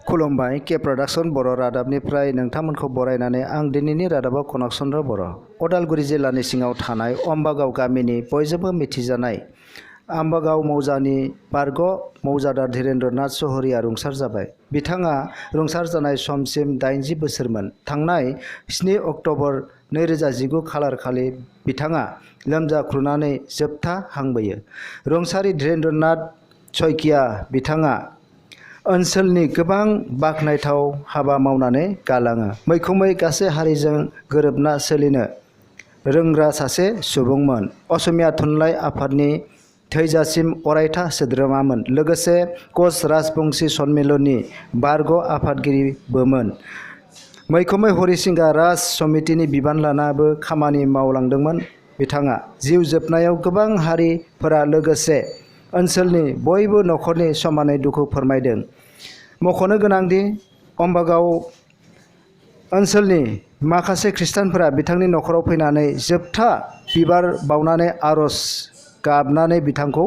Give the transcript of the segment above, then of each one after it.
खुलुमबाय के प्रडाक्शन बर' रादाबनिफ्राय नोंथांमोनखौ बरायनानै आं दिनैनि रादाबाव कनकचन्द्र बर'। उदालगुरि जिल्लानि सिङाव थानाय अम्बागाव गामिनि बयजोंबो मिथिजानाय आम्बागाव मौजानि बारग' मौजादार धीरेन्द्र नाथ साहारिया रुंसार जाबाय। बिथाङा रुंसार जानाय समसिम 80 बोसोरमोन। थांनाय 7 अक्ट'बर 2019 खालार खालि बिथाङा लोमजाख्रुनानै जोबथा हांबोयो। रुंसारि धीरेन्द्र नाथ सयकिया बिथाङा ओनसोलनि गोबां बाखनायथाव हाबा मावनानै गालाङो। मैखोमै गासै हारिजों गोरोबना सोलिनो रोंग्रा सासे सुबुंमोन। असमिया थुनलाइ आफादनि थैजासिम अरायथा सोद्रोमामोन। लोगोसे कच राजबंशी सन्मिलननि बारग' आफादगिरिबोमोन। मैखोमै हरिसिंगा राज समितिनि बिबान लानाबो खामानि मावलांदोंमोन बिथाङा। जिउ जोबनायाव गोबां हारिफोरा लोगोसे ओनसोलनि बयबो नखरनि समानै दुखु फोरमायदों। मख'नो गोनांदि अम्बागाव ओनसोलनि माखासे खृष्टानफोरा बिथांनि नखराव फैनानै जोबथा बिबार बावनानै आरज गाबनानै बिथांखौ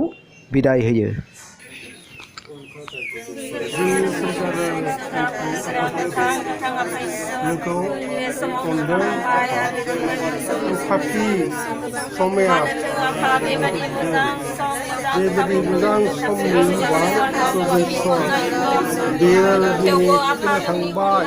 बिदाय होयो। नोंखौ अनदों साखि समाया बेबायदि मोजां समनि बेयो दिनै फैना थांबाय